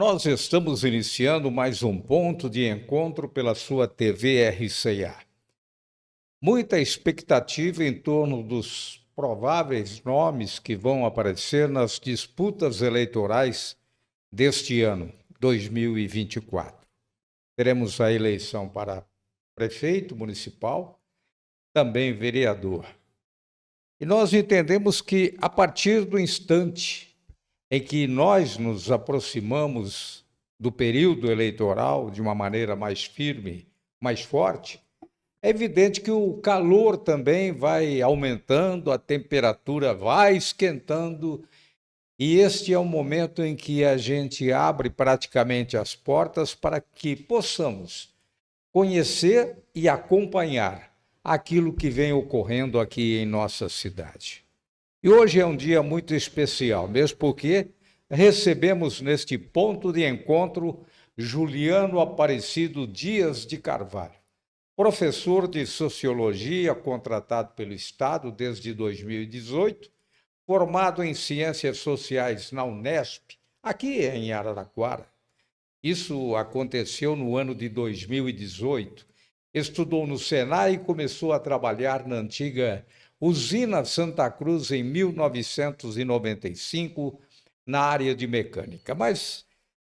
Nós estamos iniciando mais um ponto de encontro pela sua TV RCA. Muita expectativa em torno dos prováveis nomes que vão aparecer nas disputas eleitorais deste ano, 2024. Teremos a eleição para prefeito municipal, também vereador. E nós entendemos que, a partir do instante em que nós nos aproximamos do período eleitoral de uma maneira mais firme, mais forte, é evidente que o calor também vai aumentando, a temperatura vai esquentando, e este é o momento em que a gente abre praticamente as portas para que possamos conhecer e acompanhar aquilo que vem ocorrendo aqui em nossa cidade. E hoje é um dia muito especial, mesmo porque recebemos neste ponto de encontro Juliano Aparecido Dias de Carvalho, professor de Sociologia contratado pelo Estado desde 2018, formado em Ciências Sociais na Unesp, aqui em Araraquara. Isso aconteceu no ano de 2018. Estudou no Senai e começou a trabalhar na antiga Usina Santa Cruz em 1995, na área de mecânica. Mas,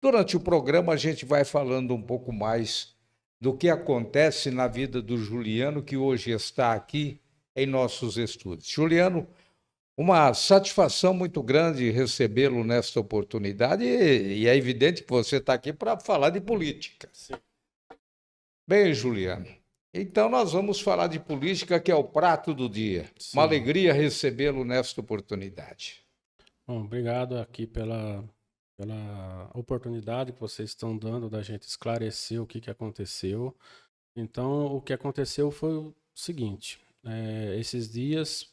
durante o programa, a gente vai falando um pouco mais do que acontece na vida do Juliano, que hoje está aqui em nossos estúdios. Juliano, uma satisfação muito grande recebê-lo nesta oportunidade e é evidente que você está aqui para falar de política. Sim. Bem, Juliano, então nós vamos falar de política, que é o prato do dia. Sim. Uma alegria recebê-lo nesta oportunidade. Bom, obrigado aqui pela oportunidade que vocês estão dando da gente esclarecer o que aconteceu. Então, o que aconteceu foi o seguinte, esses dias,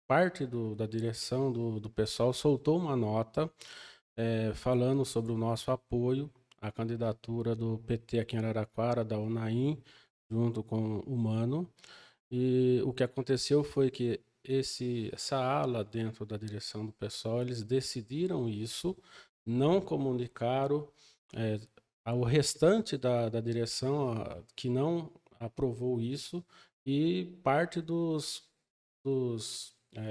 parte da direção do pessoal soltou uma nota falando sobre o nosso apoio à candidatura do PT aqui em Araraquara, da UNAIM, junto com o Mano. E o que aconteceu foi que essa ala dentro da direção do pessoal, eles decidiram isso, não comunicaram ao restante da direção que não aprovou isso, e parte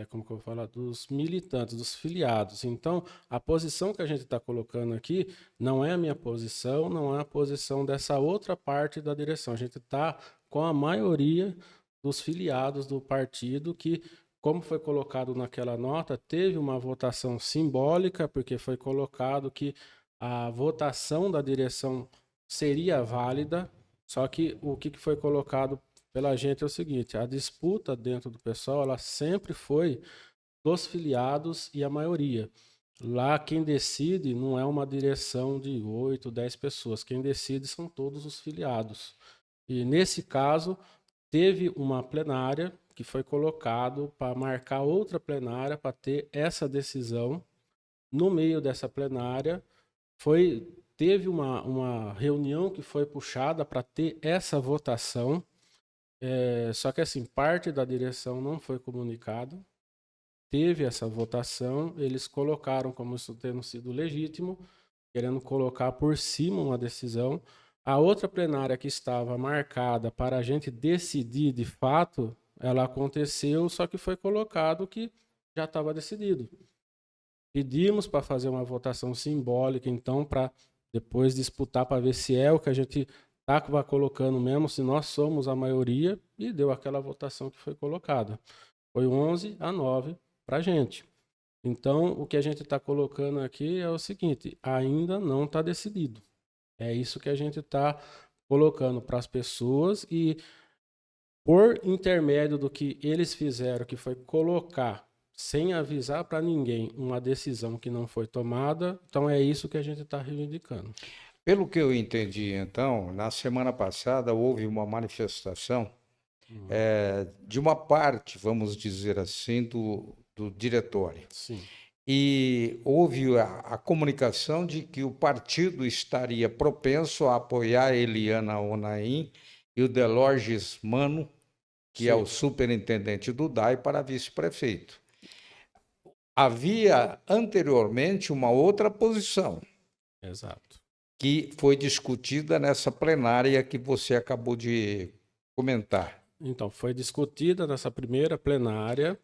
como que eu vou falar, dos militantes, dos filiados. Então, a posição que a gente está colocando aqui não é a minha posição, não é a posição dessa outra parte da direção. A gente está com a maioria dos filiados do partido que, como foi colocado naquela nota, teve uma votação simbólica, porque foi colocado que a votação da direção seria válida, só que o que foi colocado pela gente é o seguinte: a disputa dentro do pessoal, ela sempre foi dos filiados e a maioria. Lá quem decide não é uma direção de 8, 10 pessoas, quem decide são todos os filiados. E nesse caso, teve uma plenária que foi colocado para marcar outra plenária para ter essa decisão. No meio dessa plenária, teve uma reunião que foi puxada para ter essa votação. Só que assim, parte da direção não foi comunicado, teve essa votação, eles colocaram como isso tendo sido legítimo, querendo colocar por cima uma decisão. A outra plenária que estava marcada para a gente decidir de fato, ela aconteceu, só que foi colocado que já estava decidido. Pedimos para fazer uma votação simbólica, então, para depois disputar para ver se é o que a gente estava colocando mesmo, se nós somos a maioria, e deu aquela votação que foi colocada. Foi 11-9 para a gente. Então, o que a gente está colocando aqui é o seguinte: ainda não está decidido. É isso que a gente está colocando para as pessoas, e por intermédio do que eles fizeram, que foi colocar, sem avisar para ninguém, uma decisão que não foi tomada, então é isso que a gente está reivindicando. Pelo que eu entendi, então, na semana passada houve uma manifestação de uma parte, vamos dizer assim, do diretório. Sim. E houve a comunicação de que o partido estaria propenso a apoiar a Eliana Onaim e o Delorges Mano, que é o superintendente do DAI, para vice-prefeito. Havia anteriormente uma outra posição. Exato. que foi discutida nessa plenária que você acabou de comentar. Então, foi discutida nessa primeira plenária,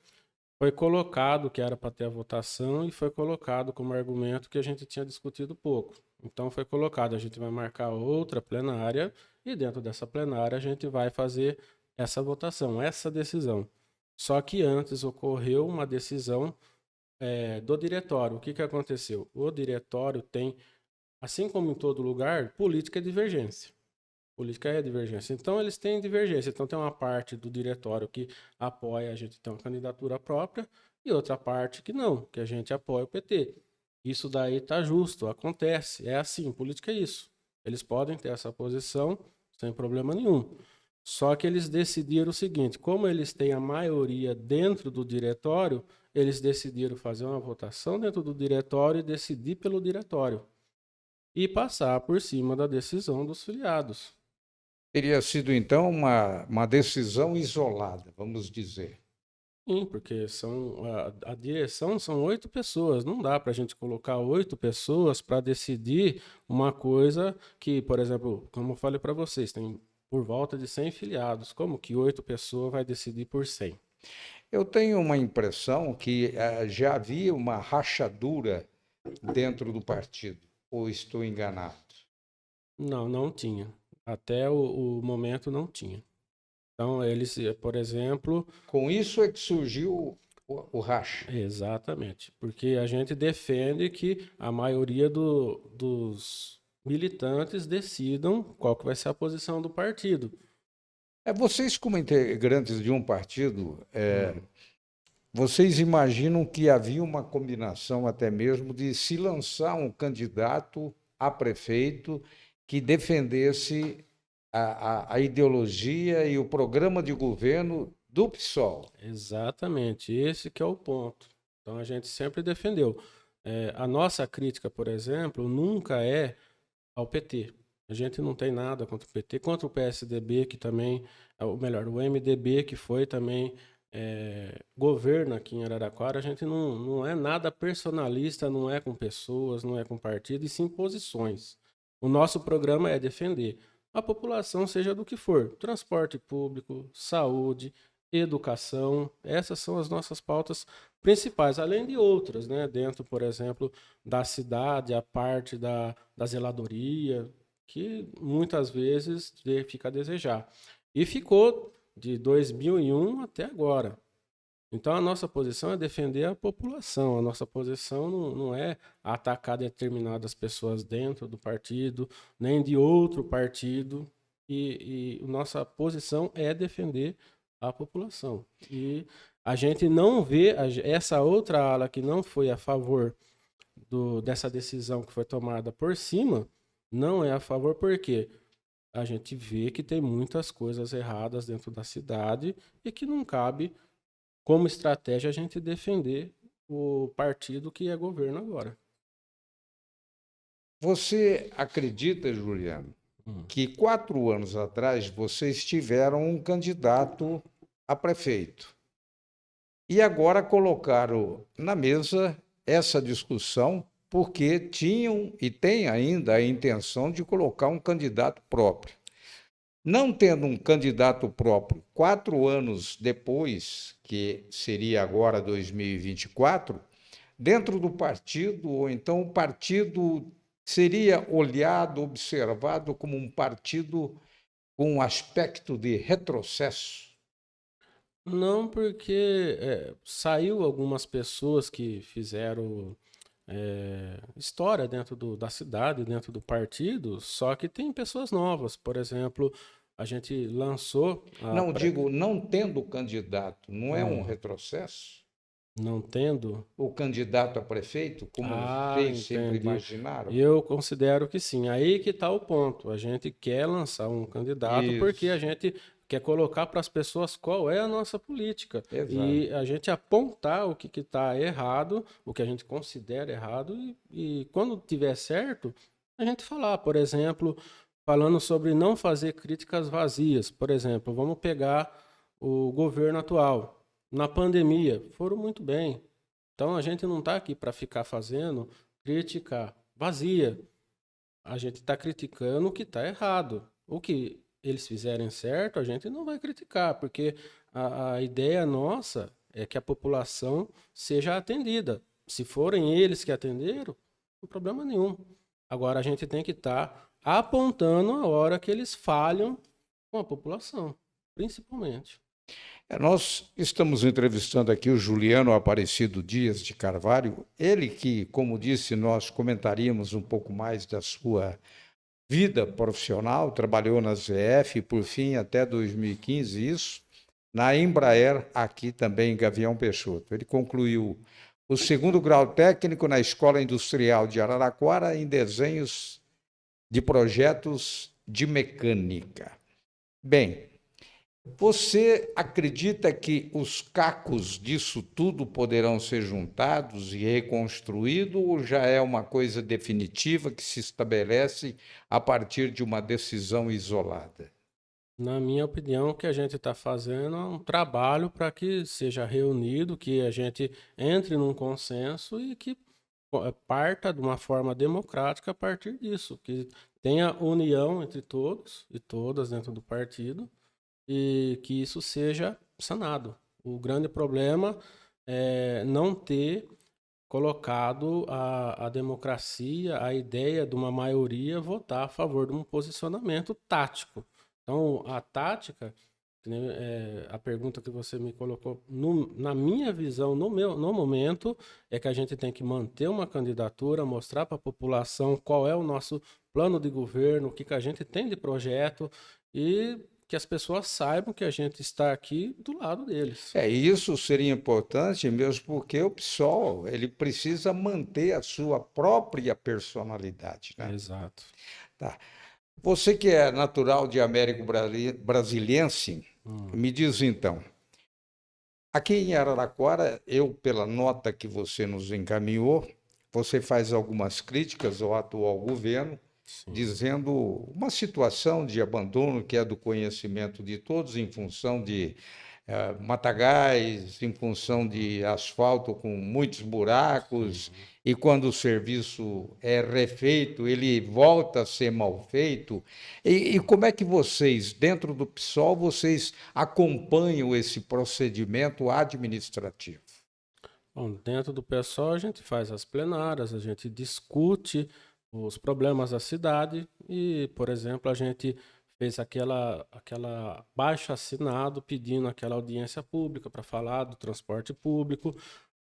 foi colocado que era para ter a votação e foi colocado como argumento que a gente tinha discutido pouco. Então, foi colocado, a gente vai marcar outra plenária e dentro dessa plenária a gente vai fazer essa votação, essa decisão. Só que antes ocorreu uma decisão do diretório. O que que aconteceu? O diretório tem, assim como em todo lugar, política é divergência. Política é divergência. Então, eles têm divergência. Então, tem uma parte do diretório que apoia a gente ter uma candidatura própria e outra parte que não, que a gente apoia o PT. Isso daí está justo, acontece. É assim, política é isso. Eles podem ter essa posição sem problema nenhum. Só que eles decidiram o seguinte: como eles têm a maioria dentro do diretório, eles decidiram fazer uma votação dentro do diretório e decidir pelo diretório e passar por cima da decisão dos filiados. Teria sido, então, uma decisão isolada, vamos dizer. Sim, porque a direção são 8 pessoas. Não dá para a gente colocar 8 pessoas para decidir uma coisa que, por exemplo, como eu falei para vocês, tem por volta de 100 filiados. Como que 8 pessoas vai decidir por 100? Eu tenho uma impressão que já havia uma rachadura dentro do partido, ou estou enganado? Não, não tinha. Até o momento não tinha. Então, eles, por exemplo, Com isso é que surgiu o racha. exatamente, porque a gente defende que a maioria dos militantes decidam qual que vai ser a posição do partido. Vocês, como integrantes de um partido, vocês imaginam que havia uma combinação até mesmo de se lançar um candidato a prefeito que defendesse a ideologia e o programa de governo do PSOL? Exatamente, esse que é o ponto. Então a gente sempre defendeu. A nossa crítica, por exemplo, nunca é ao PT. A gente não tem nada contra o PT, contra o PSDB, que também, ou melhor, o MDB, que foi também governo aqui em Araraquara. A gente não é nada personalista, não é com pessoas, não é com partido, e sim posições. O nosso programa é defender a população, seja do que for, transporte público, saúde, educação. Essas são as nossas pautas principais, além de outras, né? Dentro, por exemplo, da cidade, a parte da zeladoria, que muitas vezes fica a desejar. E ficou de 2001 até agora. Então, a nossa posição é defender a população, a nossa posição não é atacar determinadas pessoas dentro do partido, nem de outro partido, e nossa posição é defender a população. E a gente não vê essa outra ala que não foi a favor dessa decisão que foi tomada por cima, não é a favor porque a gente vê que tem muitas coisas erradas dentro da cidade e que não cabe como estratégia a gente defender o partido que é governo agora. Você acredita, Juliano, que 4 anos atrás vocês tiveram um candidato a prefeito e agora colocaram na mesa essa discussão porque tinham e têm ainda a intenção de colocar um candidato próprio. Não tendo um candidato próprio 4 anos depois, que seria agora 2024, dentro do partido, ou então o partido seria olhado, observado como um partido com um aspecto de retrocesso? Não, porque saiu algumas pessoas que fizeram história dentro da cidade, dentro do partido, só que tem pessoas novas. Por exemplo, a gente lançou Não digo, não tendo candidato, não é um retrocesso? não tendo. O candidato a prefeito, como vocês sempre Entendi. imaginaram? Eu considero que sim. Aí que está o ponto. A gente quer lançar um candidato porque a Isso, gente quer colocar para as pessoas qual é a nossa política. exato. E a gente apontar o que está errado, o que a gente considera errado, e quando tiver certo, a gente falar. Por exemplo, falando sobre não fazer críticas vazias. Por exemplo, vamos pegar o governo atual. Na pandemia, foram muito bem. Então a gente não está aqui para ficar fazendo crítica vazia. a gente está criticando o que está errado. O que eles fizerem certo, a gente não vai criticar, porque a ideia nossa é que a população seja atendida. Se forem eles que atenderam, não tem problema nenhum. Agora a gente tem que estar apontando a hora que eles falham com a população, principalmente. Nós estamos entrevistando aqui o Juliano Aparecido Dias de Carvalho, ele que, como disse, nós comentaríamos um pouco mais da sua vida profissional, trabalhou na ZF, por fim, até 2015, isso, na Embraer, aqui também em Gavião Peixoto. Ele concluiu o segundo grau técnico na Escola Industrial de Araraquara em desenhos de projetos de mecânica. Bem, você acredita que os cacos disso tudo poderão ser juntados e reconstruídos ou já é uma coisa definitiva que se estabelece a partir de uma decisão isolada? Na minha opinião, o que a gente está fazendo é um trabalho para que seja reunido, que a gente entre num consenso e que parta de uma forma democrática a partir disso, que tenha união entre todos e todas dentro do partido e que isso seja sanado. O grande problema é não ter colocado a democracia, a ideia de uma maioria votar a favor de um posicionamento tático. Então, a tática, a pergunta que você me colocou, na minha visão, no momento, é que a gente tem que manter uma candidatura, mostrar para a população qual é o nosso plano de governo, o que a gente tem de projeto e que as pessoas saibam que a gente está aqui do lado deles. Isso seria importante mesmo porque o PSOL ele precisa manter a sua própria personalidade, né? Exato. Tá. Você que é natural de Américo Brasiliense, me diz então, aqui em Araraquara, pela nota que você nos encaminhou, você faz algumas críticas ao atual governo, Sim. dizendo uma situação de abandono que é do conhecimento de todos em função de matagais, em função de asfalto com muitos buracos, e quando o serviço é refeito, ele volta a ser mal feito. E como é que vocês, dentro do PSOL, vocês acompanham esse procedimento administrativo? Bom, dentro do PSOL a gente faz as plenárias, a gente discute os problemas da cidade e, por exemplo, a gente fez aquela abaixo-assinado pedindo aquela audiência pública para falar do transporte público.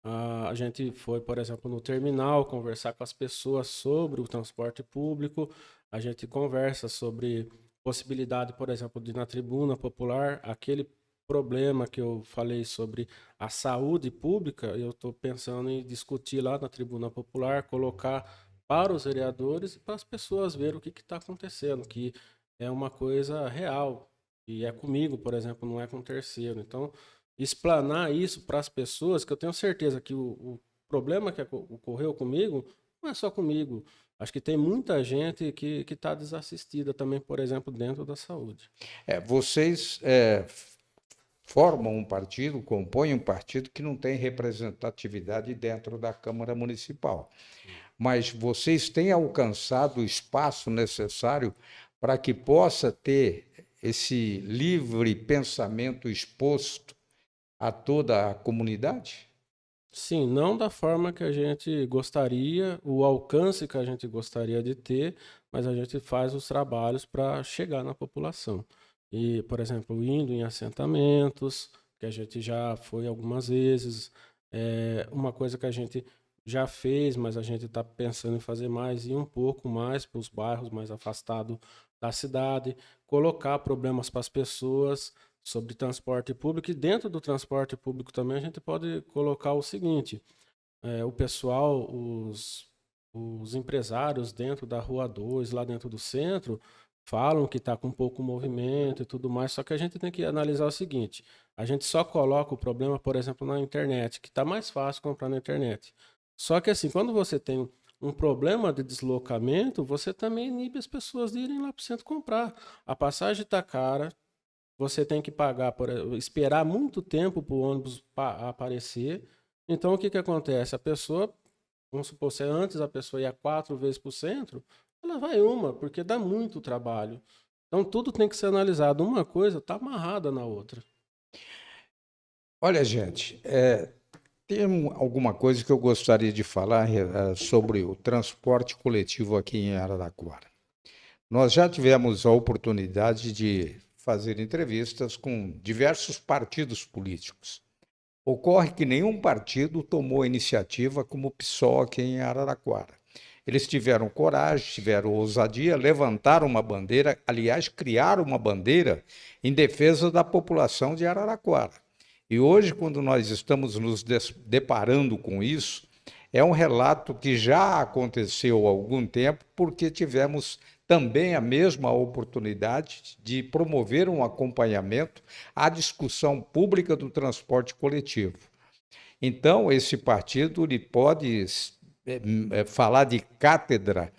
A gente foi, por exemplo, no terminal conversar com as pessoas sobre o transporte público. A gente conversa sobre possibilidade, por exemplo, de na tribuna popular, aquele problema que eu falei sobre a saúde pública, eu estou pensando em discutir lá na tribuna popular, colocar para os vereadores e para as pessoas verem o que está acontecendo, que é uma coisa real. E é comigo, por exemplo, não é com terceiro. Então, explanar isso para as pessoas, que eu tenho certeza que o problema que ocorreu comigo não é só comigo. Acho que tem muita gente que está desassistida também, por exemplo, dentro da saúde. Vocês formam um partido, compõem um partido que não tem representatividade dentro da Câmara Municipal. Mas vocês têm alcançado o espaço necessário para que possa ter esse livre pensamento exposto a toda a comunidade? Sim, não da forma que a gente gostaria, o alcance que a gente gostaria de ter, mas a gente faz os trabalhos para chegar na população. E, por exemplo, indo em assentamentos, que a gente já foi algumas vezes, uma coisa que a gente já fez, mas a gente está pensando em fazer mais, ir um pouco mais para os bairros mais afastados da cidade, colocar problemas para as pessoas sobre transporte público, e dentro do transporte público também a gente pode colocar o seguinte, o pessoal, os empresários dentro da Rua 2, lá dentro do centro, falam que está com pouco movimento e tudo mais, só que a gente tem que analisar o seguinte, a gente só coloca o problema, por exemplo, na internet, que está mais fácil comprar na internet. Só que assim, quando você tem um problema de deslocamento, você também inibe as pessoas de irem lá para o centro comprar. A passagem está cara, você tem que pagar, esperar muito tempo para o ônibus aparecer. Então, o que acontece? A pessoa, vamos supor, se antes a pessoa ia 4 vezes para o centro, ela vai uma, porque dá muito trabalho. Então tudo tem que ser analisado. Uma coisa está amarrada na outra. Olha, gente, tem alguma coisa que eu gostaria de falar sobre o transporte coletivo aqui em Araraquara. Nós já tivemos a oportunidade de fazer entrevistas com diversos partidos políticos. Ocorre que nenhum partido tomou iniciativa como o PSOL aqui em Araraquara. Eles tiveram coragem, tiveram ousadia, levantaram uma bandeira, aliás, criaram uma bandeira em defesa da população de Araraquara. E hoje, quando nós estamos nos deparando com isso, é um relato que já aconteceu há algum tempo, porque tivemos também a mesma oportunidade de promover um acompanhamento à discussão pública do transporte coletivo. Então, esse partido ele pode falar de cátedra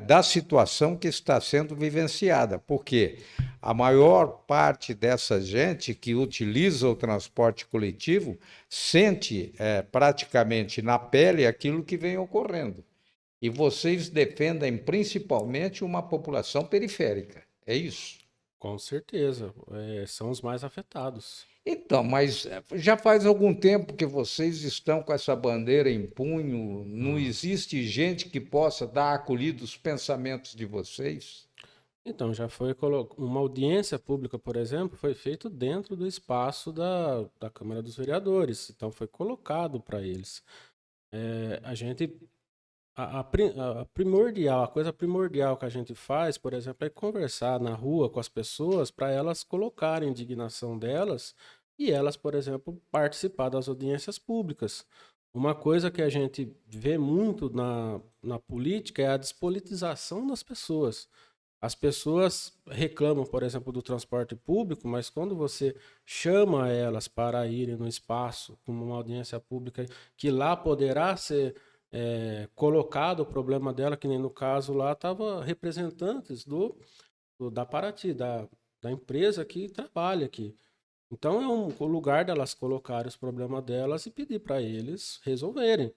da situação que está sendo vivenciada, porque a maior parte dessa gente que utiliza o transporte coletivo sente praticamente na pele aquilo que vem ocorrendo. E vocês defendem principalmente uma população periférica, é isso? Com certeza, são os mais afetados. Então, mas já faz algum tempo que vocês estão com essa bandeira em punho, não existe gente que possa dar acolhida aos pensamentos de vocês? Então, já foi uma audiência pública, por exemplo, foi feito dentro do espaço da Câmara dos Vereadores. Então, foi colocado para eles. A gente, a coisa primordial que a gente faz, por exemplo, é conversar na rua com as pessoas para elas colocarem a indignação delas e elas, por exemplo, participar das audiências públicas. Uma coisa que a gente vê muito na política é a despolitização das pessoas. As pessoas reclamam, por exemplo, do transporte público, mas quando você chama elas para irem no espaço, como uma audiência pública, que lá poderá ser colocado o problema dela, que nem no caso lá estava representantes da Paraty, da empresa que trabalha aqui. Então é um lugar delas colocarem os problemas delas e pedir para eles resolverem.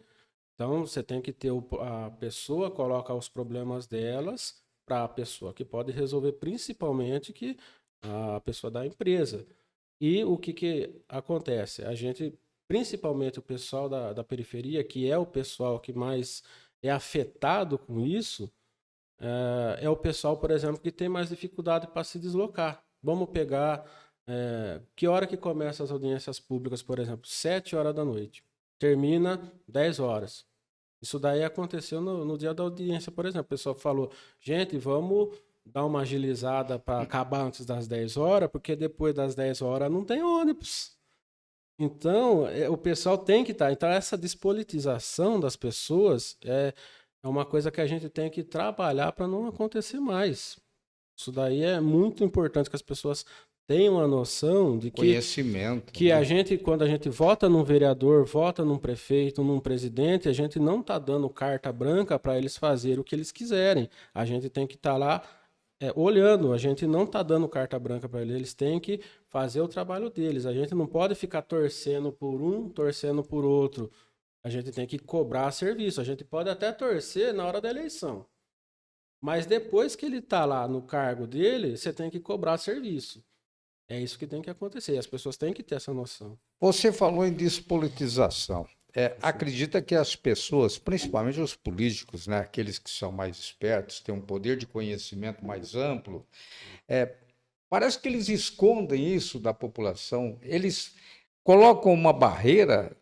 Então você tem que ter a pessoa coloca os problemas delas para a pessoa que pode resolver, principalmente que a pessoa da empresa. E o que acontece? A gente, principalmente o pessoal da periferia, que é o pessoal que mais é afetado com isso, é o pessoal, por exemplo, que tem mais dificuldade para se deslocar. Vamos pegar que hora que começa as audiências públicas, por exemplo? 7 horas da noite. Termina 10 horas. Isso daí aconteceu no dia da audiência, por exemplo. O pessoal falou, gente, vamos dar uma agilizada para acabar antes das 10 horas, porque depois das 10 horas não tem ônibus. Então, o pessoal tem que estar. Então, essa despolitização das pessoas é uma coisa que a gente tem que trabalhar para não acontecer mais. Isso daí é muito importante que as pessoas tenham a noção de Conhecimento, que né? a gente, quando a gente vota num vereador, vota num prefeito, num presidente, a gente não está dando carta branca para eles fazerem o que eles quiserem. A gente tem que estar lá olhando, a gente não está dando carta branca para eles, eles têm que fazer o trabalho deles. A gente não pode ficar torcendo por um, torcendo por outro. A gente tem que cobrar serviço. A gente pode até torcer na hora da eleição. Mas depois que ele está lá no cargo dele, você tem que cobrar serviço. É isso que tem que acontecer. As pessoas têm que ter essa noção. Você falou em despolitização. Acredita que as pessoas, principalmente os políticos, né, aqueles que são mais espertos, têm um poder de conhecimento mais amplo, parece que eles escondem isso da população. Eles colocam uma barreira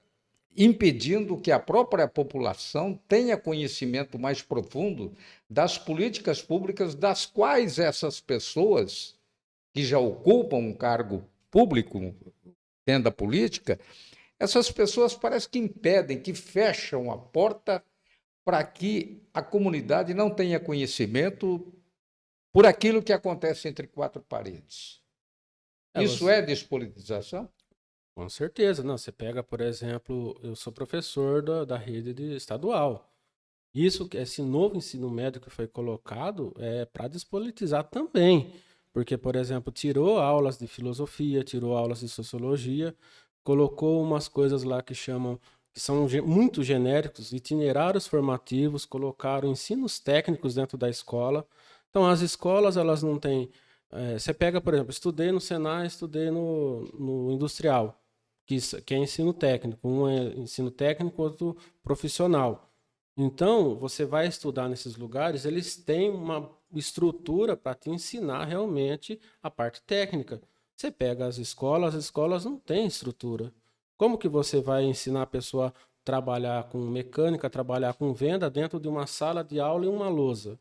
impedindo que a própria população tenha conhecimento mais profundo das políticas públicas das quais essas pessoas que já ocupam um cargo público dentro da política, essas pessoas parece que impedem, que fecham a porta para que a comunidade não tenha conhecimento por aquilo que acontece entre quatro paredes. Isso é despolitização? Com certeza. Não, você pega, por exemplo, eu sou professor da rede estadual. Esse novo ensino médio que foi colocado é para despolitizar também. Porque, por exemplo, tirou aulas de filosofia, tirou aulas de sociologia, colocou umas coisas lá que chamam que são muito genéricos, itinerários formativos, colocaram ensinos técnicos dentro da escola. Então, as escolas, elas não têm... você pega, por exemplo, estudei no Senai, estudei no Industrial, que é ensino técnico. Um é ensino técnico, outro profissional. Então, você vai estudar nesses lugares, eles têm uma estrutura para te ensinar realmente a parte técnica. Você pega as escolas não têm estrutura. Como que você vai ensinar a pessoa a trabalhar com mecânica, trabalhar com venda dentro de uma sala de aula e uma lousa,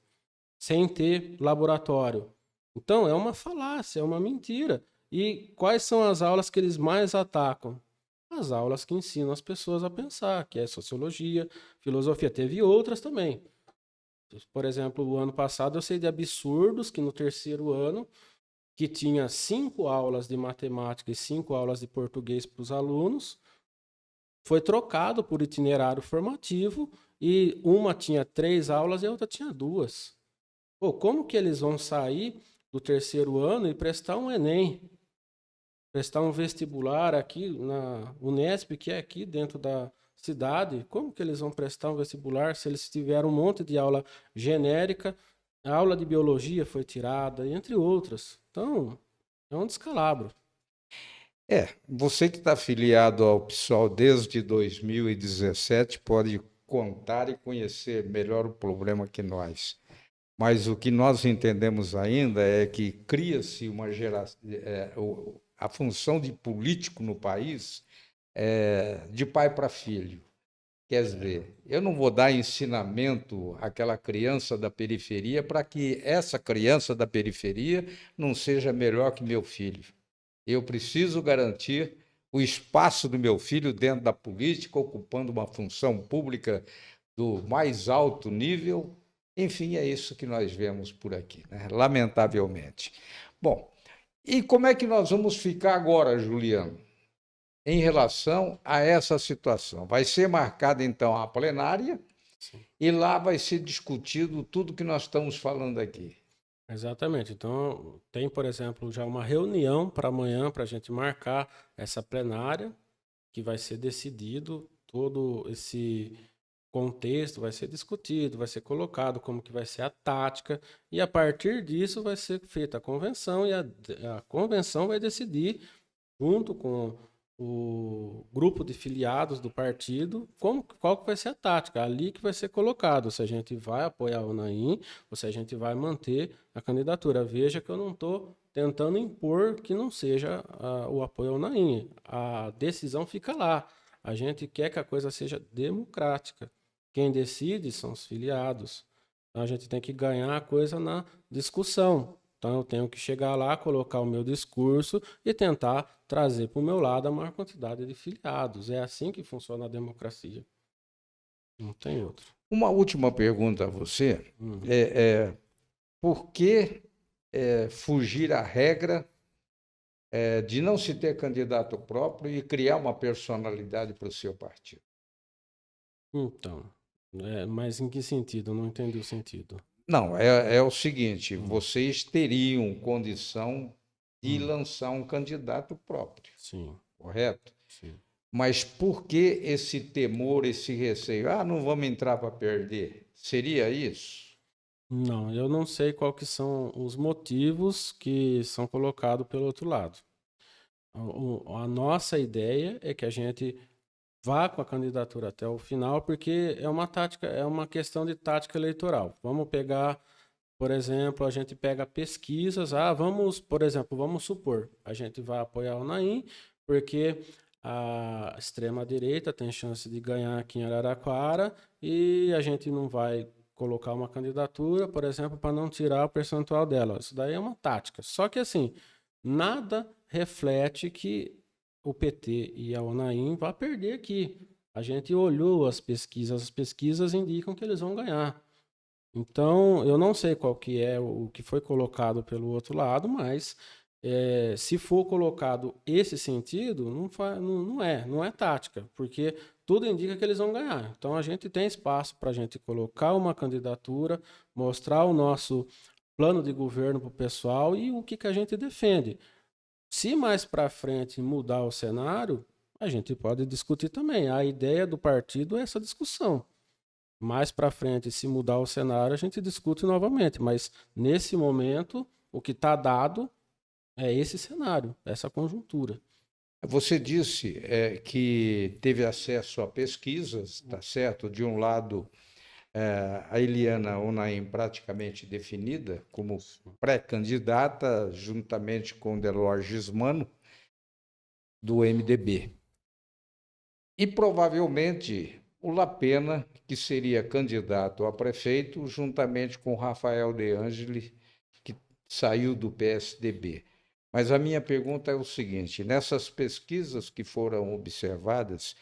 sem ter laboratório? Então, é uma falácia, é uma mentira. E quais são as aulas que eles mais atacam? As aulas que ensinam as pessoas a pensar, que é sociologia, filosofia. Teve outras também. Por exemplo, o ano passado eu sei de absurdos que no terceiro ano, que tinha 5 aulas de matemática e 5 aulas de português para os alunos, foi trocado por itinerário formativo e uma tinha 3 aulas e a outra tinha 2. Pô, como que eles vão sair do terceiro ano e prestar um Enem? Prestar um vestibular aqui na Unesp, que é aqui dentro da cidade? Como que eles vão prestar um vestibular se eles tiveram um monte de aula genérica, a aula de biologia foi tirada, entre outras? Então, é um descalabro. Você que está afiliado ao PSOL desde 2017 pode contar e conhecer melhor o problema que nós. Mas o que nós entendemos ainda é que cria-se uma geração, a função de político no país é de pai para filho. Quer dizer, eu não vou dar ensinamento àquela criança da periferia para que essa criança da periferia não seja melhor que meu filho. Eu preciso garantir o espaço do meu filho dentro da política, ocupando uma função pública do mais alto nível. Enfim, é isso que nós vemos por aqui, né? Lamentavelmente. Bom, e como é que nós vamos ficar agora, Juliano, em relação a essa situação? Vai ser marcada, então, a plenária Sim. e lá vai ser discutido tudo que nós estamos falando aqui. Exatamente. Então, tem, por exemplo, já uma reunião para amanhã para a gente marcar essa plenária, que vai ser decidido todo esse contexto, vai ser discutido, vai ser colocado como que vai ser a tática, e a partir disso vai ser feita a convenção, e a convenção vai decidir, junto com o grupo de filiados do partido, qual que vai ser a tática, ali que vai ser colocado, se a gente vai apoiar o Naim ou se a gente vai manter a candidatura. Veja que eu não estou tentando impor que não seja o apoio ao Naim. A decisão fica lá. A gente quer que a coisa seja democrática. Quem decide são os filiados. Então a gente tem que ganhar a coisa na discussão. Então eu tenho que chegar lá, colocar o meu discurso e tentar trazer para o meu lado a maior quantidade de filiados. É assim que funciona a democracia. Não tem outro. Uma última pergunta a você Uhum. por que fugir à regra de não se ter candidato próprio e criar uma personalidade para o seu partido? Então, mas em que sentido? Eu não entendi o sentido. Não, é o seguinte: Hum, vocês teriam condição de hum. lançar um candidato próprio, Sim, correto? sim. Mas por que esse temor, esse receio? Ah, não vamos entrar para perder. Seria isso? Não, eu não sei qual que são os motivos que são colocados pelo outro lado. A nossa ideia é que a gente vá com a candidatura até o final, porque é uma tática, é uma questão de tática eleitoral. Vamos pegar, por exemplo, a gente pega pesquisas, por exemplo, vamos supor, a gente vai apoiar o Naim, porque a extrema-direita tem chance de ganhar aqui em Araraquara e a gente não vai colocar uma candidatura, por exemplo, para não tirar o percentual dela. Isso daí é uma tática. Só que assim, nada reflete que o PT e a Unaim vão perder aqui. A gente olhou as pesquisas indicam que eles vão ganhar. Então, eu não sei qual que é o que foi colocado pelo outro lado, mas se for colocado esse sentido, não é tática, porque tudo indica que eles vão ganhar. Então, a gente tem espaço para a gente colocar uma candidatura, mostrar o nosso plano de governo para o pessoal e o que a gente defende. Se mais para frente mudar o cenário, A gente pode discutir também. A ideia do partido é essa discussão. Mais para frente, se mudar o cenário, a gente discute novamente. Mas nesse momento, o que está dado é esse cenário, essa conjuntura. Você disse que teve acesso a pesquisas, tá certo? De um lado, a Eliana Onaim praticamente definida como pré-candidata, juntamente com Delor Gismano, do MDB. E provavelmente o Lapena, que seria candidato a prefeito, juntamente com Rafael De Angeli, que saiu do PSDB. Mas a minha pergunta é o seguinte: nessas pesquisas que foram observadas,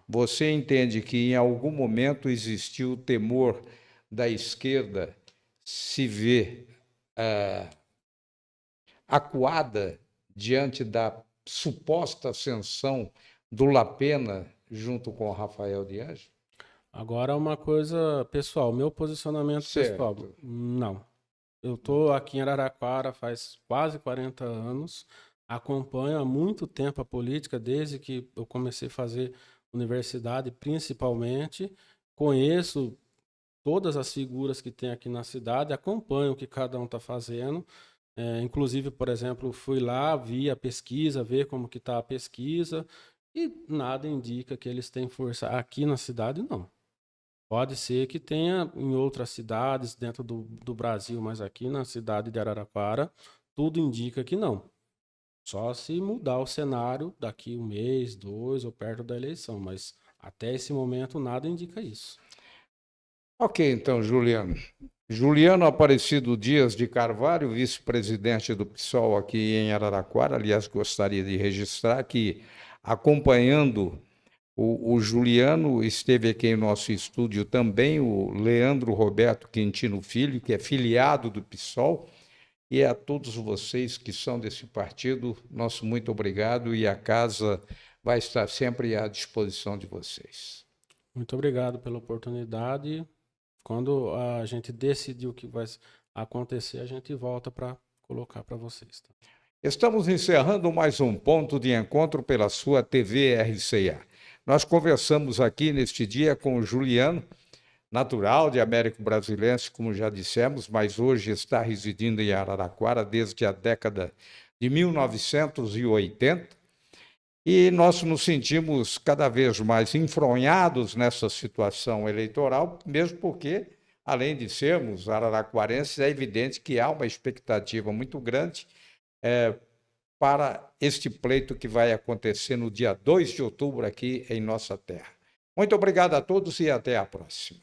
você entende que em algum momento existiu o temor da esquerda se ver acuada diante da suposta ascensão do Lapena junto com o Rafael De Angeli? Agora, uma coisa pessoal, meu posicionamento pessoal, Certo. não. Eu estou aqui em Araraquara faz quase 40 anos, acompanho há muito tempo a política, desde que eu comecei a fazer universidade, principalmente. Conheço todas as figuras que tem aqui na cidade, acompanho o que cada um está fazendo. Inclusive, por exemplo, fui lá, vi a pesquisa, ver como que está a pesquisa, e nada indica que eles têm força aqui na cidade, não. Pode ser que tenha em outras cidades dentro do Brasil, mas aqui na cidade de Araraquara, tudo indica que não. Só se mudar o cenário daqui um mês, dois ou perto da eleição, mas até esse momento nada indica isso. Ok, então, Juliano. Juliano Aparecido Dias de Carvalho, vice-presidente do PSOL aqui em Araraquara. Aliás, gostaria de registrar que, acompanhando o Juliano, esteve aqui em nosso estúdio também o Leandro Roberto Quintino Filho, que é filiado do PSOL. E a todos vocês que são desse partido, nosso muito obrigado, e a casa vai estar sempre à disposição de vocês. Muito obrigado pela oportunidade. Quando a gente decidir o que vai acontecer, a gente volta para colocar para vocês. Tá? Estamos encerrando mais um ponto de encontro pela sua TV RCA. Nós conversamos aqui neste dia com o Juliano, natural de Américo Brasilense, como já dissemos, mas hoje está residindo em Araraquara desde a década de 1980. E nós nos sentimos cada vez mais enfronhados nessa situação eleitoral, mesmo porque, além de sermos araraquarenses, é evidente que há uma expectativa muito grande para este pleito que vai acontecer no dia 2 de outubro aqui em nossa terra. Muito obrigado a todos e até a próxima.